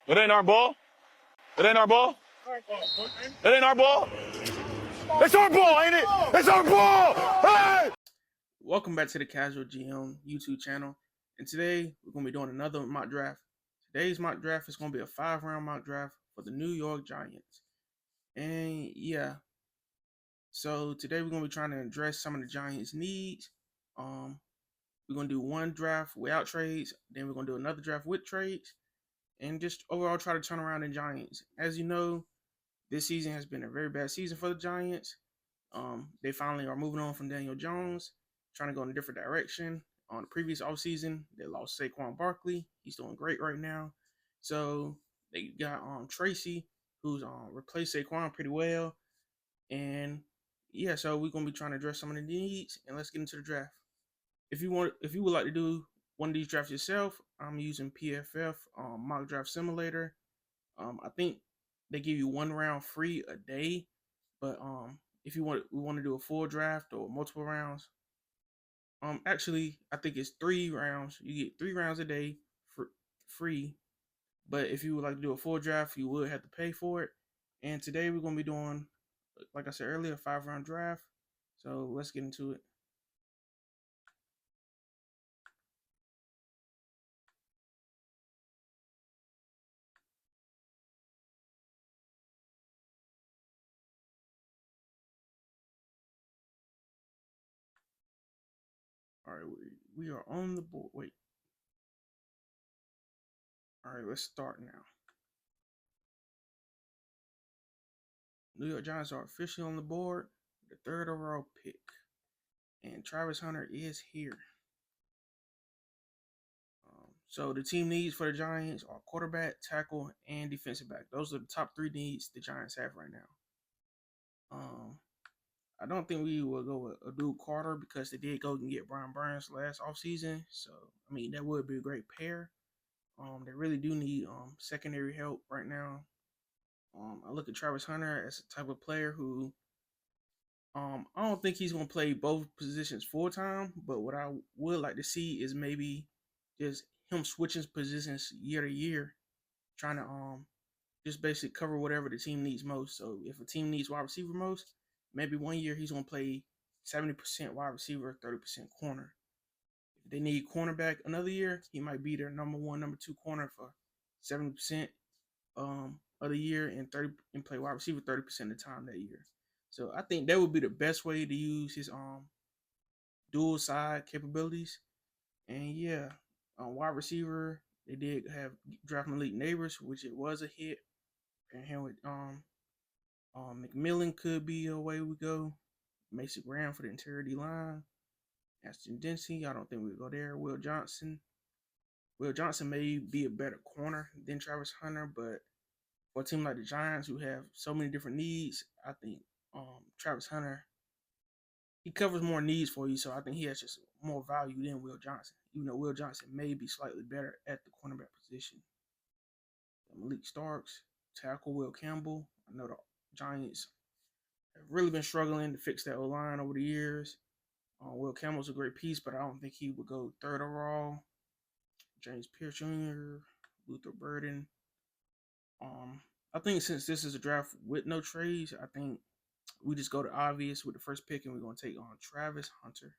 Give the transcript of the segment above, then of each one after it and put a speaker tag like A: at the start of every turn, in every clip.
A: It ain't our ball. It ain't our ball. It ain't our ball. It's our ball, ain't it? It's our ball. Hey!
B: Welcome back to the Casual GM YouTube channel. And today we're going to be doing another mock draft. Today's mock draft is going to be a 5-round mock draft for the New York Giants. And yeah, so today we're going to be trying to address some of the Giants' needs. We're going to do one draft without trades, then we're going to do another draft with trades, and just overall try to turn around the Giants. As you know, this season has been a very bad season for the Giants. They finally are moving on from Daniel Jones, trying to go in a different direction. On the previous offseason, they lost Saquon Barkley. He's doing great right now. So they got Tracy, who's replaced Saquon pretty well. And yeah, so we're gonna be trying to address some of the needs, and let's get into the draft. If you would like to do one of these drafts yourself, I'm using PFF Mock Draft Simulator. I think they give you 1 round free a day, but if we want to do a full draft or multiple rounds, actually I think it's 3 rounds. You get 3 rounds a day for free, but if you would like to do a full draft, you would have to pay for it. And today we're gonna be doing, like I said earlier, a 5-round draft. So let's get into it. All right, we are on the board. Wait. All right, let's start now. New York Giants are officially on the board, the 3rd overall pick, and Travis Hunter is here. So the team needs for the Giants are quarterback, tackle, and defensive back. Those are the top 3 needs the Giants have right now. I don't think we will go with a dude Carter because they did go and get Brian Burns last offseason. So, I mean, that would be a great pair. They really do need secondary help right now. I look at Travis Hunter as a type of player who I don't think he's going to play both positions full time, but what I would like to see is maybe just him switching positions year to year, trying to just basically cover whatever the team needs most. So if a team needs wide receiver most, maybe one year he's going to play 70% wide receiver, 30% corner. If they need cornerback another year, he might be their number 1, number 2 corner for 70% of the year and play wide receiver 30% of the time that year. So I think that would be the best way to use his dual side capabilities. And yeah, wide receiver, they did have draft Malik Neighbors, which it was a hit. And here with McMillan could be a way we go. Mason Graham for the interior D line. Ashton Dempsey, I don't think we'll go there. Will Johnson may be a better corner than Travis Hunter, but for a team like the Giants who have so many different needs, I think Travis Hunter, he covers more needs for you, so I think he has just more value than Will Johnson, even though Will Johnson may be slightly better at the cornerback position. Malik Starks, tackle Will Campbell. I know the Giants have really been struggling to fix that O-line over the years. Will Campbell's a great piece, but I don't think he would go 3rd overall. James Pierce Jr., Luther Burden. I think since this is a draft with no trades, I think we just go to obvious with the first pick, and we're going to take on Travis Hunter.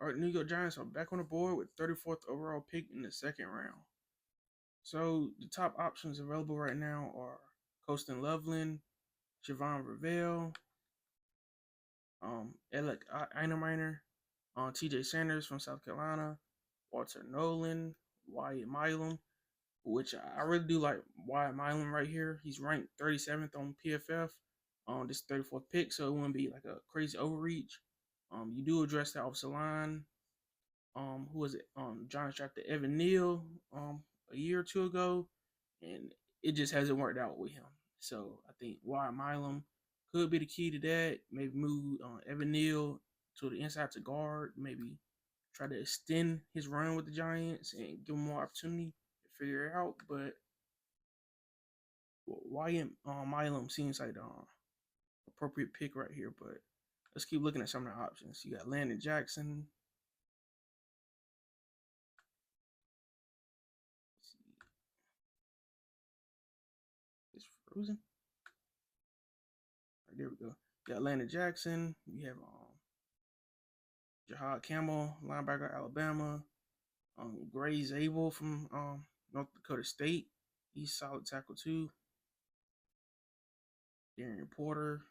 B: All right, New York Giants are back on the board with 34th overall pick in the 2nd round. So the top options available right now are Colston Loveland, Javon Revelle, Alec Einerminer, T.J. Sanders from South Carolina, Walter Nolan, Wyatt Milam, which I really do like Wyatt Milam right here. He's ranked 37th on PFF on this 34th pick, so it wouldn't be like a crazy overreach. You do address the offensive line. Who was it? Giants drafted Evan Neal a year or 2 ago, and it just hasn't worked out with him. So I think Wyatt Milam could be the key to that. Maybe move Evan Neal to the inside to guard. Maybe try to extend his run with the Giants and give him more opportunity to figure it out. But Wyatt Milam seems like the appropriate pick right here, but let's keep looking at some of the options. You got Landon Jackson. Let's see. It's frozen. Right, there we go. You got Landon Jackson. You have Jahad Campbell, linebacker, Alabama. Gray Zabel from North Dakota State. He's solid tackle too. Darian Porter,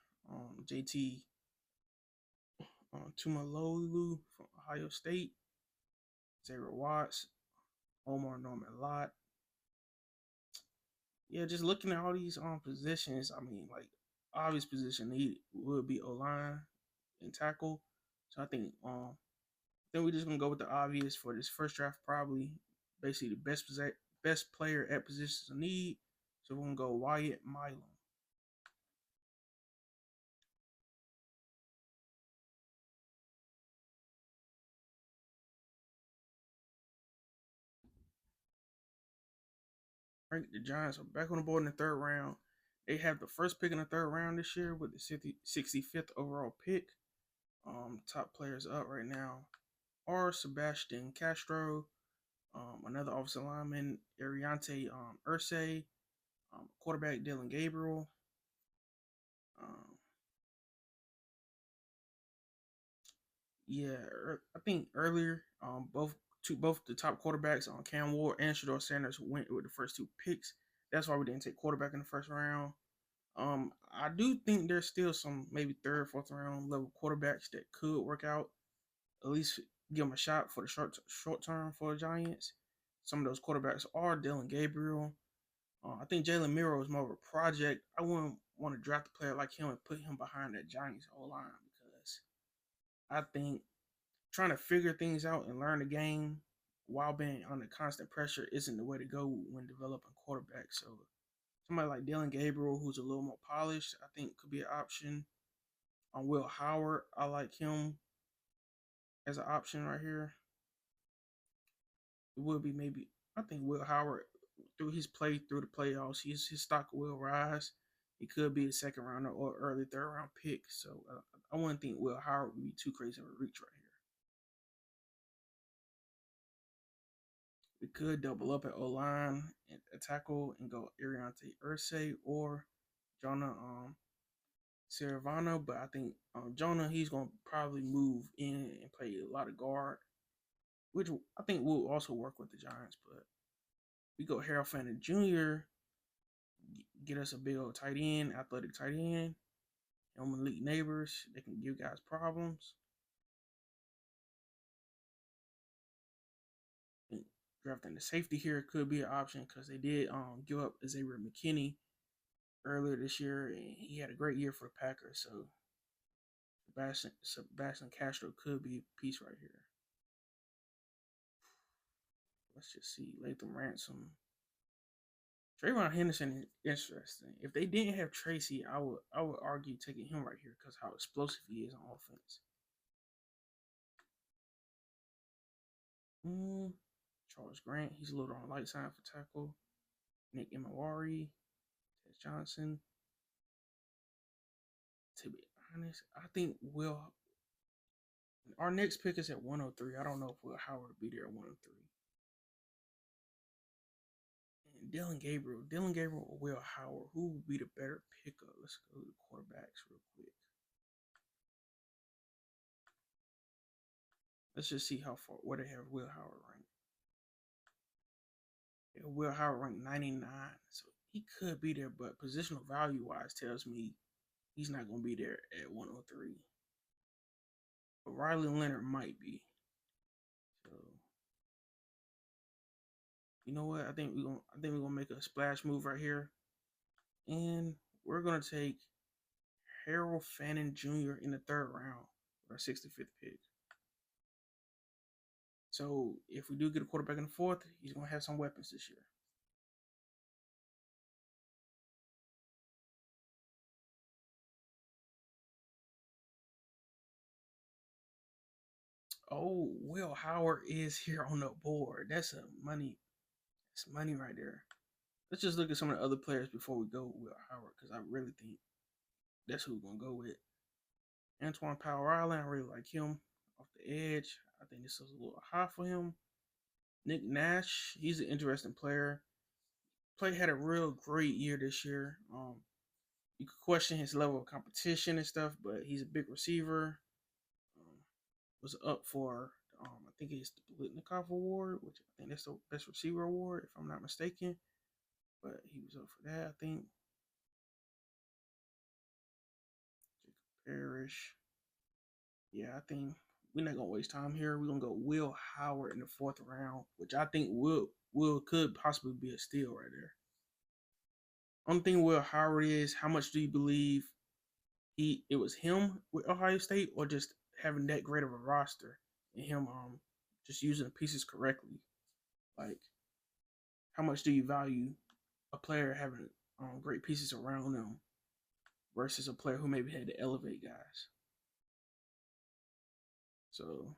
B: JT Tumalolu from Ohio State. Sarah Watts, Omar Norman Lott. Yeah, just looking at all these positions, I mean, like obvious position need would be O-line and tackle. So I think then we're just gonna go with the obvious for this first draft, probably basically the best player at positions of need. So we're gonna go Wyatt Milam. Right, the Giants are back on the board in the third round. They have the first pick in the third round this year with the 65th overall pick. Top players up right now are Sebastian Castro, another offensive lineman, Ariante Ursay, quarterback Dylan Gabriel. Um, I think earlier, both the top quarterbacks on Cam Ward and Shador Sanders went with the first two picks. That's why we didn't take quarterback in the first round. I do think there's still some maybe third, fourth round level quarterbacks that could work out. At least give them a shot for the short term for the Giants. Some of those quarterbacks are Dylan Gabriel. I think Jalen Miro is more of a project. I wouldn't want to draft a player like him and put him behind that Giants O line because I think trying to figure things out and learn the game while being under constant pressure isn't the way to go when developing quarterbacks. So somebody like Dylan Gabriel, who's a little more polished, I think could be an option. On Will Howard, I like him as an option right here. It would be maybe, I think Will Howard, through his play through the playoffs, his stock will rise. He could be a second rounder or early third round pick. So I wouldn't think Will Howard would be too crazy of a reach right here. We could double up at O line and a tackle and go Ariante Ursay or Jonah Saravano, but I think Jonah, he's gonna probably move in and play a lot of guard, which I think will also work with the Giants. But we go Harold Fannin Jr., get us a big old tight end, athletic tight end, and elite neighbors. They can give guys problems. And drafting the safety here could be an option because they did give up Xavier McKinney earlier this year, and he had a great year for the Packers. So Sebastian Castro could be a piece right here. Let's just see. Latham Ransom. Trayvon Henderson is interesting. If they didn't have Tracy, I would argue taking him right here because how explosive he is on offense. Charles Grant, he's a little on the light side for tackle. Nick Imawari, Tess Johnson. To be honest, I think our next pick is at 103. I don't know if Will Howard will be there at 103. And Dylan Gabriel or Will Howard, who would be the better pickup? Let's go to the quarterbacks real quick. Let's just see how far where they have Will Howard ranked. Yeah, Will Howard ranked 99, so he could be there, but positional value wise tells me he's not going to be there at 103. But Riley Leonard might be. So you know what? I think we're gonna make a splash move right here, and we're gonna take Harold Fannin Jr. in the third round with our 65th pick. So if we do get a quarterback in the fourth, he's gonna have some weapons this year. Oh, Will Howard is here on the board. That's money right there. let's just look at some of the other players before we go with Howard, because I really think that's who we're gonna go with. Antoine Powell Riley, I really like him off the edge. I think this is a little high for him. Nick Nash, he's an interesting player. Had a real great year this year. You could question his level of competition and stuff, but he's a big receiver. Was up for I think it's the Blitnikoff Award, which I think that's the best receiver award, if I'm not mistaken. But he was up for that, I think. Jacob Parrish. Yeah, I think we're not gonna waste time here. We're gonna go Will Howard in the 4th round, which I think Will could possibly be a steal right there. Only thing Will Howard is, how much do you believe it was him with Ohio State, or just having that great of a roster and him just using the pieces correctly? Like, how much do you value a player having great pieces around them versus a player who maybe had to elevate guys? So,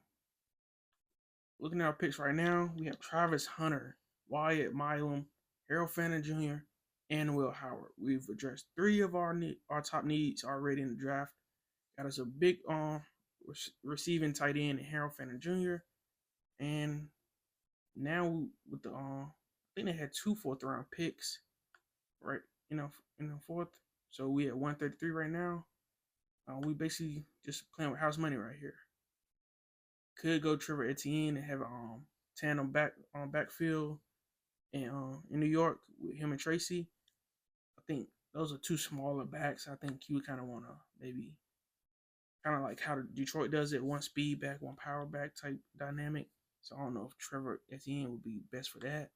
B: looking at our picks right now, we have Travis Hunter, Wyatt Milam, Harold Fannin Jr., and Will Howard. We've addressed 3 of our top needs already in the draft. Got us a big receiving tight end, Harold Fannin Jr. And now with the I think they had 2 4th-round picks, right? In the 4th. So we at 133 right now. We basically just playing with house money right here. Could go Trevor Etienne and have a tandem backfield and in New York with him and Tracy. I think those are 2 smaller backs. I think you would kind of want to maybe kind of like how Detroit does it, 1 speed back, 1 power back type dynamic. So I don't know if Trevor Etienne would be best for that.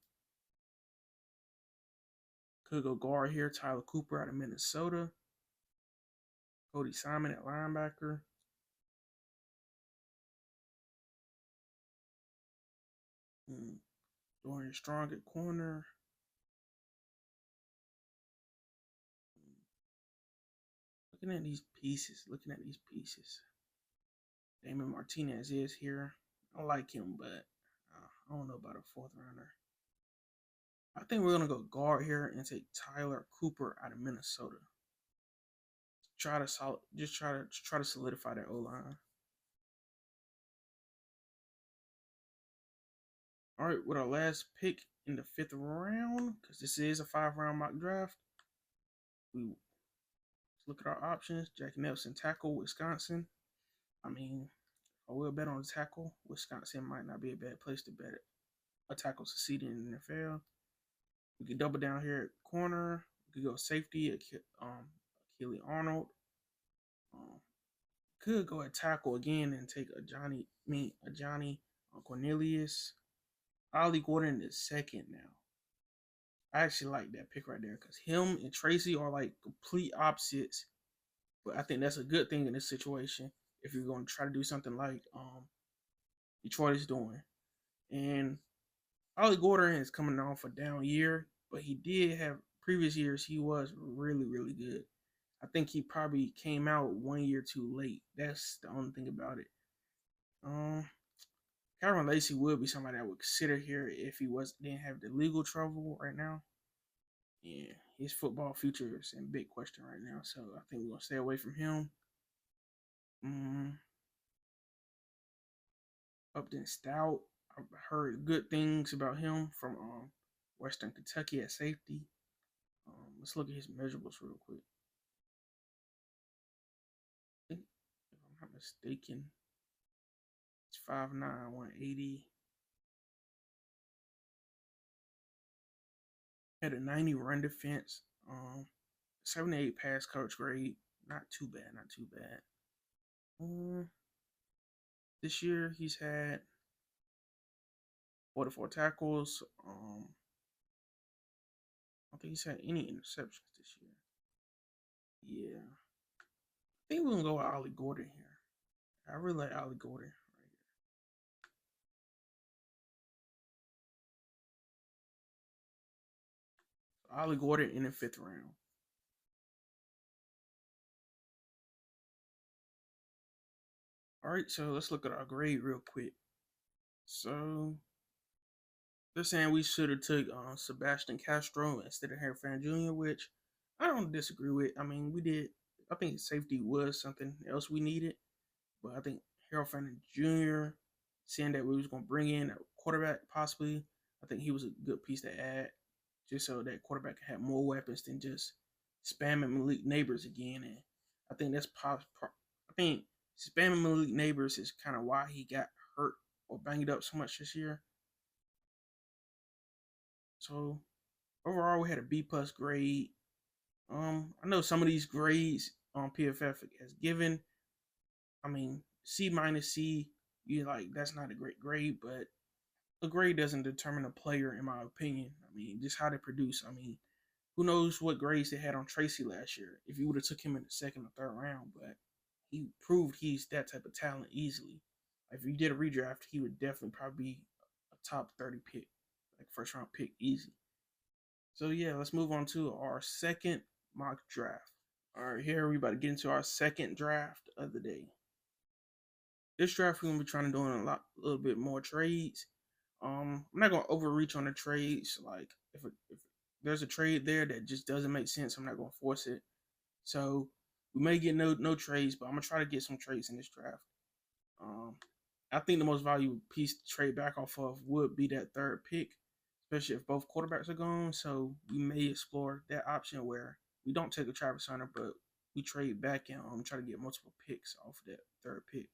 B: Could go guard here, Tyler Cooper out of Minnesota. Cody Simon at linebacker. Dorian Strong at corner. Looking at these pieces. Damon Martinez is here. I like him, but I don't know about a 4th-rounder. I think we're gonna go guard here and take Tyler Cooper out of Minnesota. Try to solidify that O-line. All right, with our last pick in the 5th round, because this is a 5-round mock draft, we look at our options. Jack Nelson, tackle, Wisconsin. I mean, I will bet on a tackle. Wisconsin might not be a bad place to bet a tackle succeeding in the NFL. We could double down here at corner. We could go safety, Achille Arnold. Could go at tackle again and take a Johnny Cornelius. Ollie Gordon is 2nd now. I actually like that pick right there because him and Tracy are like complete opposites. But I think that's a good thing in this situation if you're going to try to do something like Detroit is doing. And Ollie Gordon is coming off a down year, but he did have previous years he was really, really good. I think he probably came out 1 year too late. That's the only thing about it. Kyron Lacy would be somebody I would consider here if he didn't have the legal trouble right now. Yeah, his football future is in big question right now, so I think we're gonna stay away from him. Upton Stout, I've heard good things about him from Western Kentucky at safety. Let's look at his measurables real quick. I think, if I'm not mistaken, it's 5'9", 180. Had a 90 run defense. 78 pass coverage grade. Not too bad. This year he's had 44 tackles. I don't think he's had any interceptions this year. Yeah. I think we're gonna go with Ollie Gordon here. I really like Ollie Gordon right here. Ollie Gordon in the 5th round. All right, so let's look at our grade real quick. So They're saying we should have took Sebastian Castro instead of Harry Fan Jr., which I don't disagree with. I mean, we did. I think safety was something else we needed, but I think Harold Fanning Jr. saying that we was going to bring in a quarterback possibly, I think he was a good piece to add, just so that quarterback can have more weapons than just spamming Malik Neighbors again. And I think I think spamming Malik Neighbors is kind of why he got hurt or banged up so much this year. So overall, we had a B plus grade. I know some of these grades on PFF has given. I mean, C minus C, you like that's not a great grade, but a grade doesn't determine a player, in my opinion. I mean, just how they produce. I mean, who knows what grades they had on Tracy last year? If you would have took him in the second or third round, but he proved he's that type of talent easily. If you did a redraft, he would definitely probably be a top 30 pick, like first round pick, easy. So yeah, let's move on to our second mock draft. All right, here we about to get into our second draft of the day. This draft we're gonna be trying to do a little bit more trades. I'm not gonna overreach on the trades. Like if there's a trade there that just doesn't make sense, I'm not gonna force it. So we may get no trades, but I'm gonna try to get some trades in this draft. Um, I think the most valuable piece to trade back off of would be that third pick, especially if both quarterbacks are gone. So we may explore that option where we don't take a Travis Hunter, but we trade back and try to get multiple picks off of that third pick.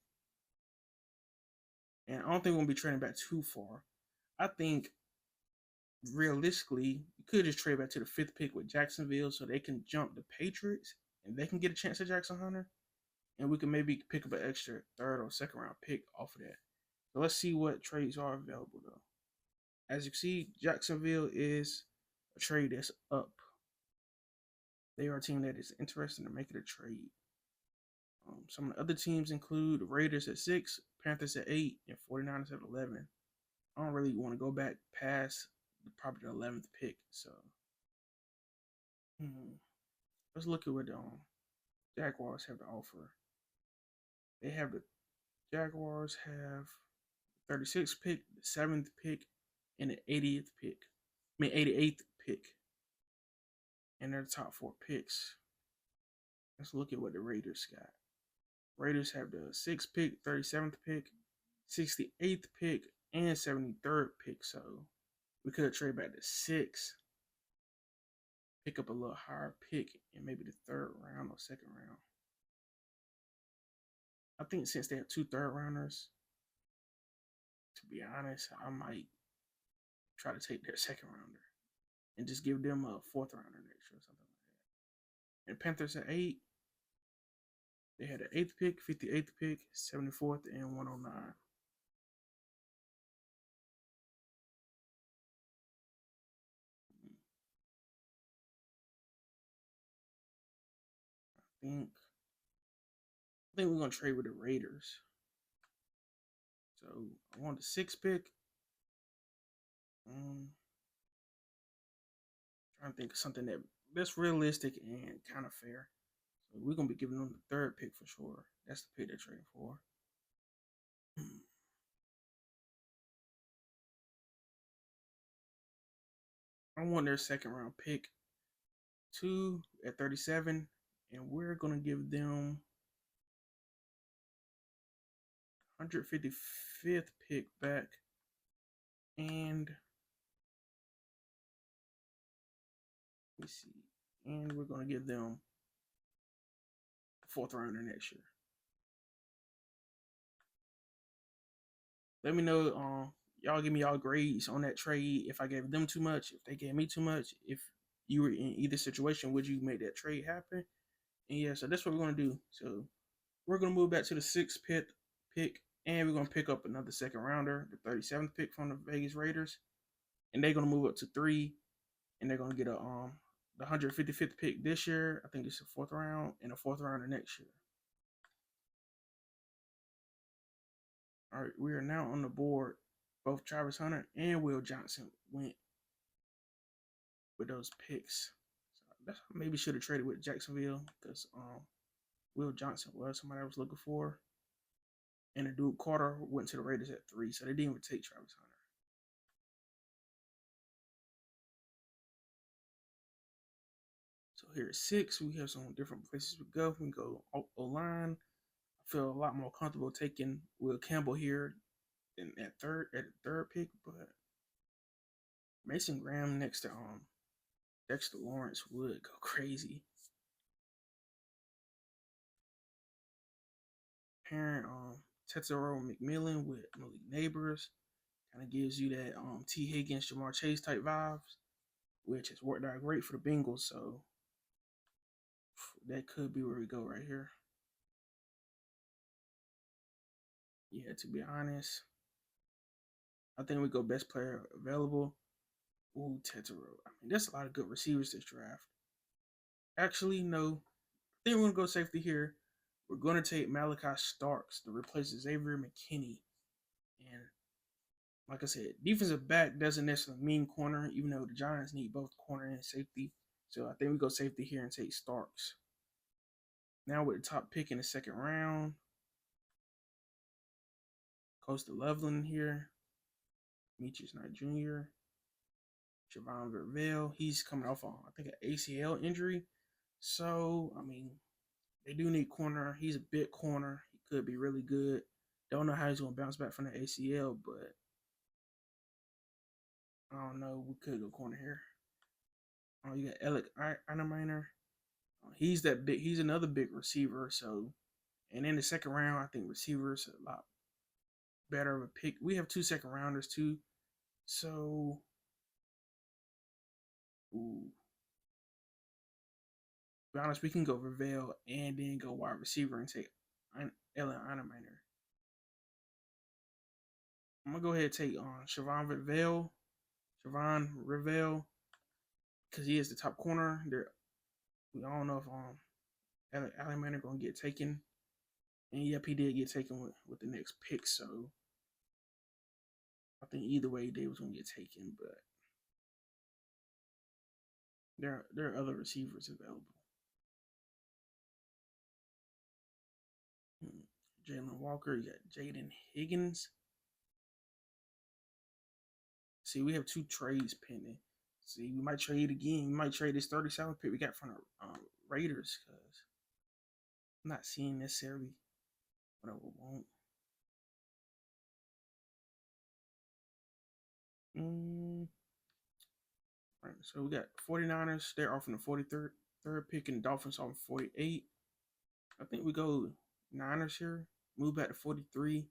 B: And I don't think we're gonna be trading back too far. I think realistically, you could just trade back to the fifth pick with Jacksonville so they can jump the Patriots and they can get a chance at Jackson Hunter. And we can maybe pick up an extra third or second round pick off of that. So let's see what trades are available though. As you see, Jacksonville is a trade that's up. They are a team that is interested in making a trade. Some of the other teams include the Raiders at 6, Panthers at 8, and 49ers at 11. I don't really want to go back past probably the 11th pick. So let's look at what the Jaguars have to offer. They have the Jaguars have 36th pick, the 7th pick, and the 80th pick. 88th pick. And they're the top 4 picks. Let's look at what the Raiders got. Raiders have the 6th pick, 37th pick, 68th pick, and 73rd pick. So we could trade back to 6, pick up a little higher pick in maybe the third round or second round. I think since they have 2 third rounders, to be honest, I might try to take their second rounder and just give them a 4th rounder next year or something like that. And Panthers at 8, they had an 8th pick, 58th pick, 74th, and 109. I think we're gonna trade with the Raiders. So I want the 6th pick. Trying to think of something that's realistic and kind of fair. So we're gonna be giving them the 3rd pick for sure. That's the pick they're trading for. I want their second round pick 2 at 37, and we're gonna give them 155th pick back, and let me see, and we're gonna give them 4th rounder next year. Let me know, y'all give me y'all grades on that trade. If I gave them too much, if they gave me too much, if you were in either situation, would you make that trade happen? And yeah, so that's what we're gonna do. So we're gonna move back to the 6th pick, and we're gonna pick up another second rounder, the 37th pick from the Vegas Raiders, and they're gonna move up to 3, and they're gonna get the 155th pick this year. I think it's a 4th round and a 4th rounder next year. All right, we are now on the board. Both Travis Hunter and Will Johnson went with those picks. So that's maybe should have traded with Jacksonville because Will Johnson was somebody I was looking for. And the dude Carter went to the Raiders at 3, so they didn't even take Travis Hunter. here at 6. We have some different places we go. We can go O-line. I feel a lot more comfortable taking Will Campbell here than at the third pick, but Mason Graham next to Dexter Lawrence would go crazy. Pairing Tetsuo McMillan with Malik Neighbors kind of gives you that T. Higgins, Jamar Chase type vibes, which has worked out great for the Bengals. So that could be where we go right here. Yeah, to be honest, I think we go best player available. Ooh, Tetsuo. I mean, there's a lot of good receivers this draft. Actually, no. I think we're going to go safety here. We're going to take Malachi Starks to replace Xavier McKinney. And like I said, defensive back doesn't necessarily mean corner, even though the Giants need both corner and safety. So I think we go safety here and take Starks. Now with the top pick in the second round, Costa Loveland here. Demetrius Knight Jr. Javon Vervelle. He's coming off I think an ACL injury. So, I mean, they do need corner. He's a big corner. He could be really good. Don't know how he's going to bounce back from the ACL, but I don't know. We could go corner here. Oh, you got Alec Einerminer. He's that big. He's another big receiver. So, and in the second round, I think receivers a lot better of a pick. We have 2 second rounders too. So, ooh. To be honest, we can go Vervelle and then go wide receiver and take Ellen Einerminer. I'm gonna go ahead and take Siobhan Revelle, because he is the top corner. We don't know if Alexander gonna get taken, and yep, he did get taken with the next pick. So I think either way, they was gonna get taken, but there are other receivers available. Jalen Walker, you got Jaden Higgins. See, we have 2 trades pending. See, we might trade again. We might trade this 37th pick we got from the Raiders, because I'm not seeing necessarily what I would want. Right, so we got 49ers. They're offering the 43rd pick, and the Dolphins offering 48. I think we go Niners here. Move back to 43.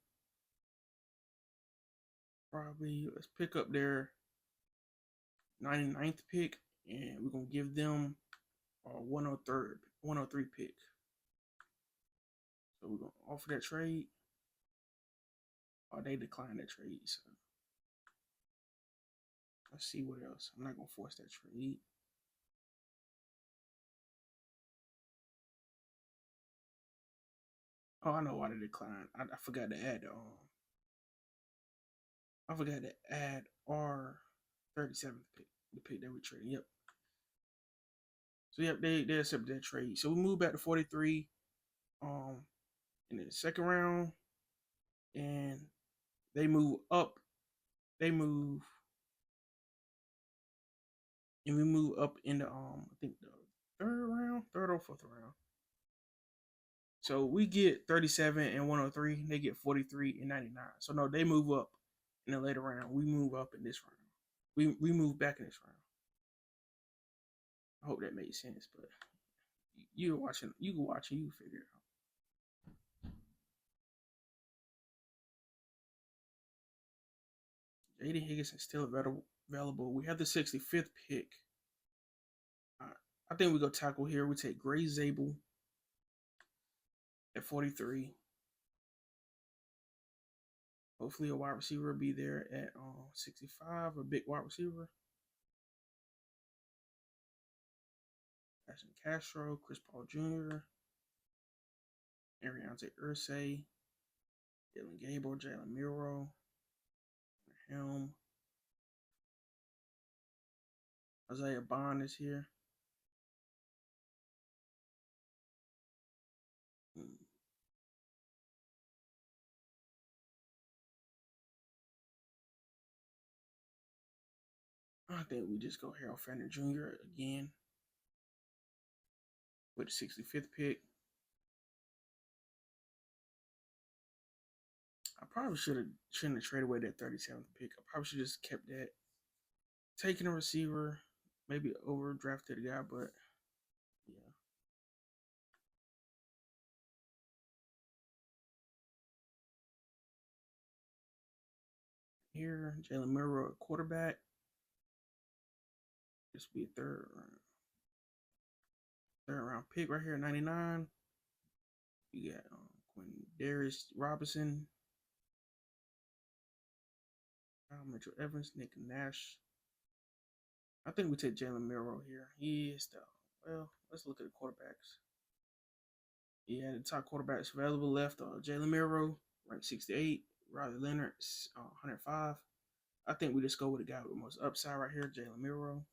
B: Probably let's pick up their 99th pick, and we're gonna give them a 103 pick. So we're gonna offer that trade. Or they decline that trade. So let's see what else. I'm not gonna force that trade. Oh, I know why they declined. I forgot to add our 37th pick, the pick that we traded. Yep. So yep, they accepted that trade. So we move back to 43 in the second round, and they move up. We move up into I think the third or fourth round. So we get 37 and 103. They get 43 and 99. So no, they move up in the later round. We move up in this round. We move back in this round. I hope that made sense, but you can watch it, you can figure it out. Jaden Higgins is still available. We have the 65th pick. I think we go tackle here. We take Gray Zabel at 43. Hopefully a wide receiver will be there at 65, a big wide receiver. Ashton Castro, Chris Paul Jr., Ariante Ursay, Dylan Gable, Jalen Miro, Helm. Isaiah Bond is here. I think we just go Harold Fender Jr. again. with the 65th pick. I probably shouldn't have traded away that 37th pick. I probably should have just kept that. Taking a receiver, maybe overdrafted a guy, but yeah. Here, Jalen Milroe, quarterback. This will be a third round pick right here, 99. You got Quindarius Robinson, Mitchell Evans, Nick Nash. I think we take Jalen Milroe here. He is well, let's look at the quarterbacks. Yeah, the top quarterbacks available left are Jalen Milroe, ranked 68, Riley Leonard, 105. I think we just go with the guy with the most upside right here, Jalen Milroe.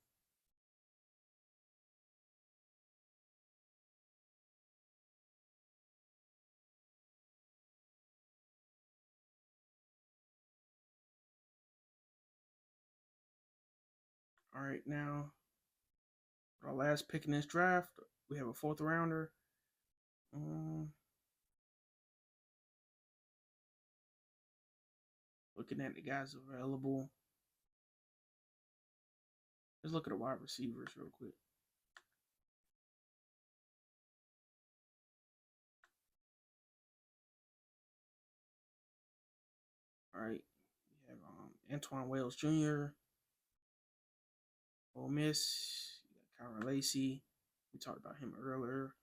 B: All right, now our last pick in this draft, we have a 4th rounder. Looking at the guys available. Let's look at the wide receivers real quick. All right, we have Antoine Wells Jr., Ole Miss. You got Kyron Lacy. We talked about him earlier.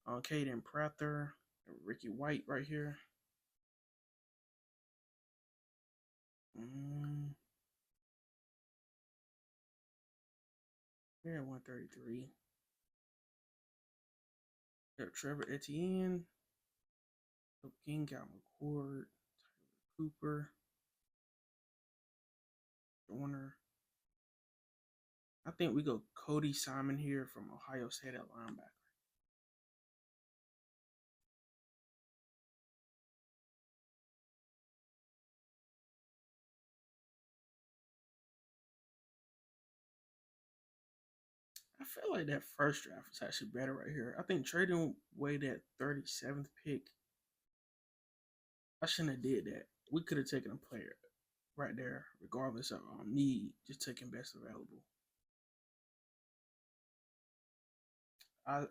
B: Caden Prather, Ricky White right here. Here at 133. Got Trevor Etienne, King, Calvin McCord, Tyler Cooper, Warner. I think we go Cody Simon here from Ohio State at linebacker. I feel like that first draft was actually better right here. I think trading away that 37th pick, I shouldn't have did that. We could have taken a player right there, regardless of need, just taking best available. I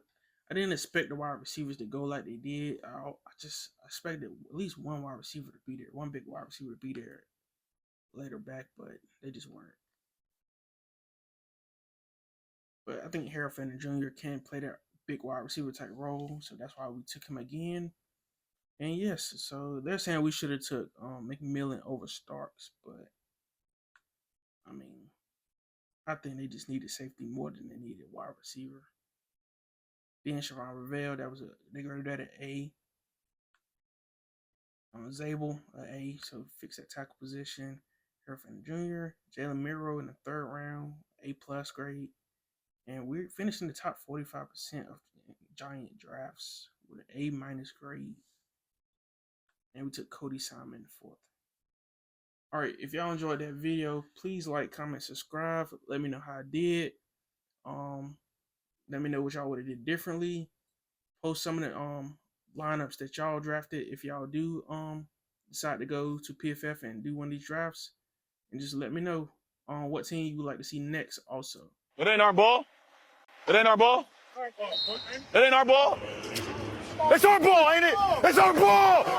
B: didn't expect the wide receivers to go like they did. I just expected at least one wide receiver to be there, one big wide receiver to be there later back, but they just weren't. But I think Harold Fenner Jr. can play that big wide receiver type role, so that's why we took him again. And yes, so they're saying we should have took McMillan over Starks, but I mean, I think they just needed safety more than they needed wide receiver. Then Sharon Ravel, they graded that at A. Zabel, A, so fix that tackle position. Harold Fenner Jr., Jalen Milroe in the 3rd round, A+ grade. And we're finishing the top 45% of Giant drafts with an A- grade. And we took Cody Simon 4th. All right, if y'all enjoyed that video, please like, comment, subscribe. Let me know how I did. Let me know what y'all would have did differently. Post some of the lineups that y'all drafted if y'all do decide to go to PFF and do one of these drafts. And just let me know what team you would like to see next also.
A: It ain't our ball. It ain't our ball. It ain't our ball. It's our ball, ain't it? It's our ball.